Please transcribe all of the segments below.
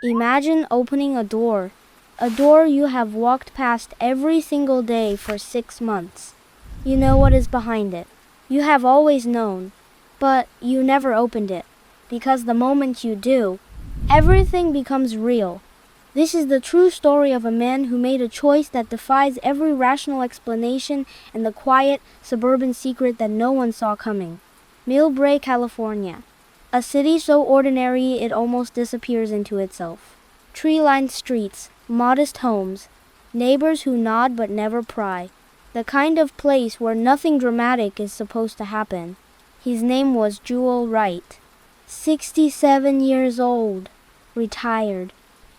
Imagine opening a door you have walked past every single day for 6 months. You know what is behind it. You have always known, but you never opened it, because the moment you do, everything becomes real. This is the true story of a man who made a choice that defies every rational explanation and the quiet, suburban secret that no one saw coming. Millbrae, California. A city so ordinary it almost disappears into itself. Tree-lined streets, modest homes, neighbors who nod but never pry. The kind of place where nothing dramatic is supposed to happen. His name was Jewell Wright. 67 years old. Retired.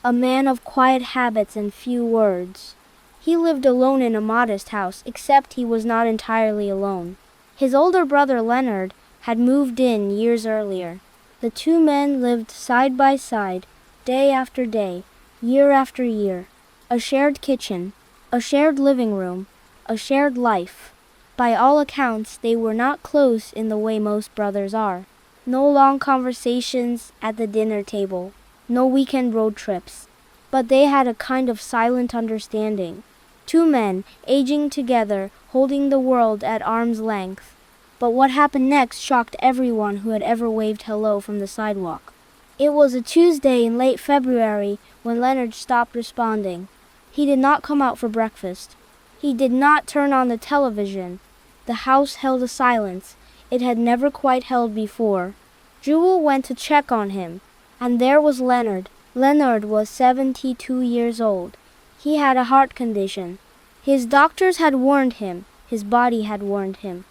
A man of quiet habits and few words. He lived alone in a modest house, except he was not entirely alone. His older brother Leonard had moved in years earlier. The two men lived side by side, day after day, year after year. A shared kitchen, a shared living room, a shared life. By all accounts, they were not close in the way most brothers are. No long conversations at the dinner table, no weekend road trips. But they had a kind of silent understanding. Two men, aging together, holding the world at arm's length. But what happened next shocked everyone who had ever waved hello from the sidewalk. It was a Tuesday in late February when Leonard stopped responding. He did not come out for breakfast. He did not turn on the television. The house held a silence it had never quite held before. Jewell went to check on him, and there was Leonard. Leonard was 72 years old. He had a heart condition. His doctors had warned him. His body had warned him.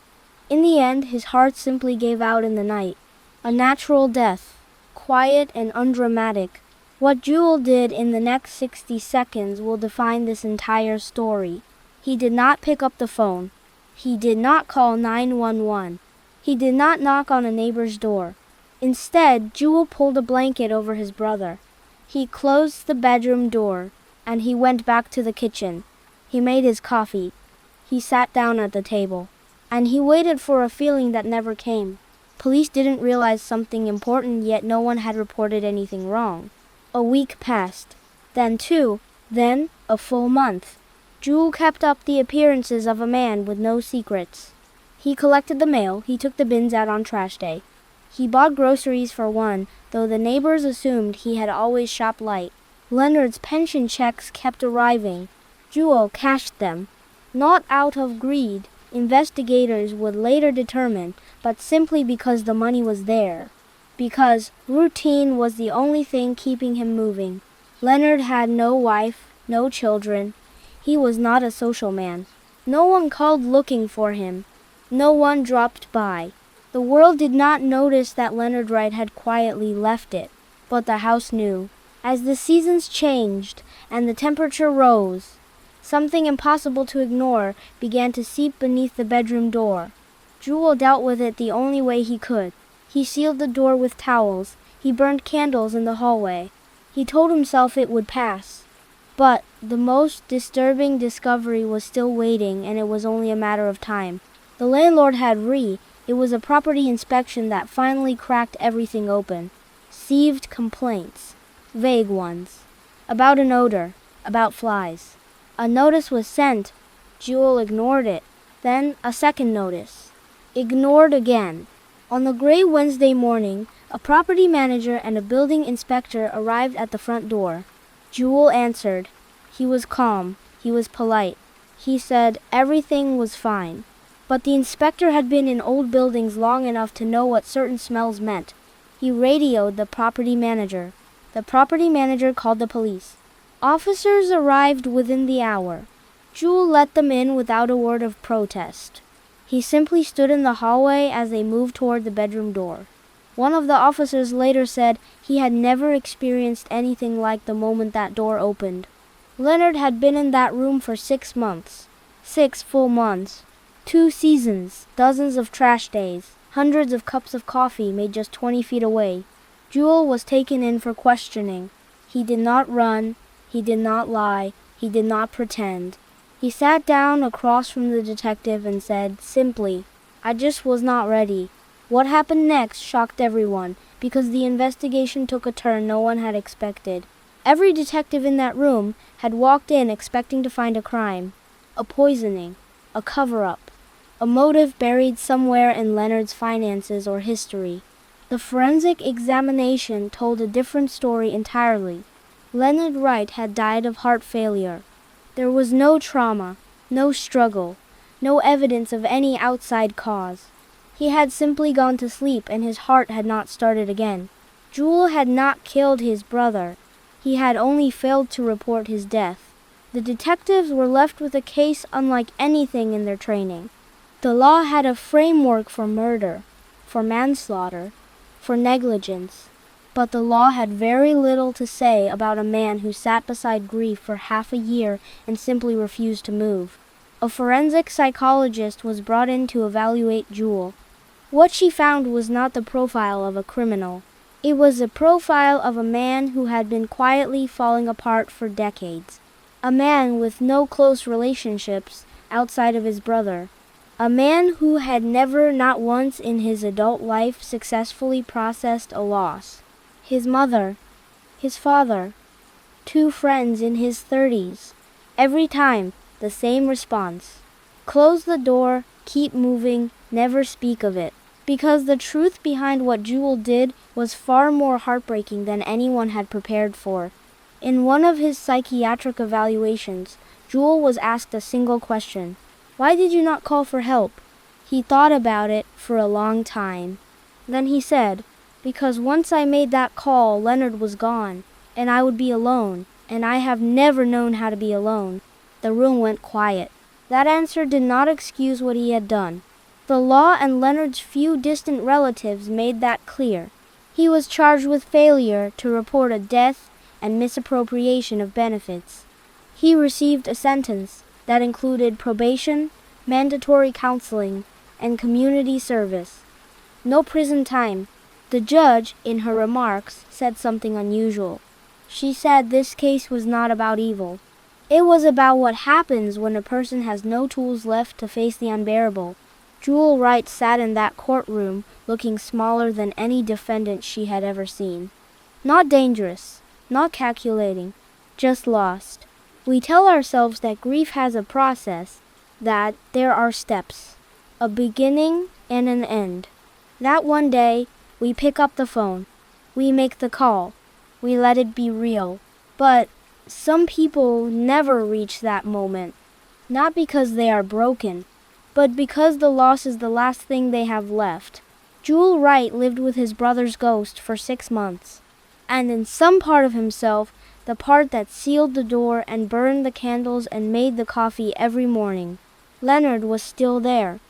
In the end, his heart simply gave out in the night. A natural death, quiet and undramatic. What Jewell did in the next 60 seconds will define this entire story. He did not pick up the phone. He did not call 911. He did not knock on a neighbor's door. Instead, Jewell pulled a blanket over his brother. He closed the bedroom door, and he went back to the kitchen. He made his coffee. He sat down at the table. And he waited for a feeling that never came. Police didn't realize something important, yet no one had reported anything wrong. A week passed. Then two. Then a full month. Jewell kept up the appearances of a man with no secrets. He collected the mail. He took the bins out on trash day. He bought groceries for one, though the neighbors assumed he had always shopped light. Leonard's pension checks kept arriving. Jewell cashed them. Not out of greed, investigators would later determine, but simply because the money was there. Because routine was the only thing keeping him moving. Leonard had no wife, no children. He was not a social man. No one called looking for him. No one dropped by. The world did not notice that Leonard Wright had quietly left it, but the house knew. As the seasons changed and the temperature rose, something impossible to ignore began to seep beneath the bedroom door. Jewell dealt with it the only way he could. He sealed the door with towels. He burned candles in the hallway. He told himself it would pass. But the most disturbing discovery was still waiting, and it was only a matter of time. The landlord had It was a property inspection that finally cracked everything open. Received complaints. Vague ones. About an odor. About flies. A notice was sent. Jewell ignored it. Then a second notice. Ignored again. On the gray Wednesday morning, a property manager and a building inspector arrived at the front door. Jewell answered. He was calm. He was polite. He said everything was fine. But the inspector had been in old buildings long enough to know what certain smells meant. He radioed the property manager. The property manager called the police. Officers arrived within the hour. Jewell let them in without a word of protest. He simply stood in the hallway as they moved toward the bedroom door. One of the officers later said he had never experienced anything like the moment that door opened. Leonard had been in that room for 6 months. 6 full months. 2 seasons, dozens of trash days, hundreds of cups of coffee made just 20 feet away. Jewell was taken in for questioning. He did not run. He did not lie. He did not pretend. He sat down across from the detective and said, simply, "I just was not ready." What happened next shocked everyone, because the investigation took a turn no one had expected. Every detective in that room had walked in expecting to find a crime, a poisoning, a cover-up, a motive buried somewhere in Leonard's finances or history. The forensic examination told a different story entirely. Leonard Wright had died of heart failure. There was no trauma, no struggle, no evidence of any outside cause. He had simply gone to sleep and his heart had not started again. Jewell had not killed his brother. He had only failed to report his death. The detectives were left with a case unlike anything in their training. The law had a framework for murder, for manslaughter, for negligence, but the law had very little to say about a man who sat beside grief for half a year and simply refused to move. A forensic psychologist was brought in to evaluate Jewell. What she found was not the profile of a criminal. It was a profile of a man who had been quietly falling apart for decades. A man with no close relationships outside of his brother. A man who had never, not once in his adult life, successfully processed a loss. His mother, his father, 2 friends in his 30s. Every time, the same response. Close the door, keep moving, never speak of it. Because the truth behind what Jewell did was far more heartbreaking than anyone had prepared for. In one of his psychiatric evaluations, Jewell was asked a single question. Why did you not call for help? He thought about it for a long time. Then he said, because once I made that call, Leonard was gone, and I would be alone, and I have never known how to be alone. The room went quiet. That answer did not excuse what he had done. The law and Leonard's few distant relatives made that clear. He was charged with failure to report a death and misappropriation of benefits. He received a sentence that included probation, mandatory counseling, and community service. No prison time. The judge, in her remarks, said something unusual. She said this case was not about evil. It was about what happens when a person has no tools left to face the unbearable. Jewell Wright sat in that courtroom looking smaller than any defendant she had ever seen. Not dangerous, not calculating, just lost. We tell ourselves that grief has a process, that there are steps, a beginning and an end. That one day, we pick up the phone, we make the call, we let it be real. But some people never reach that moment, not because they are broken, but because the loss is the last thing they have left. Jewell Wright lived with his brother's ghost for 6 months, and in some part of himself, the part that sealed the door and burned the candles and made the coffee every morning, Leonard was still there.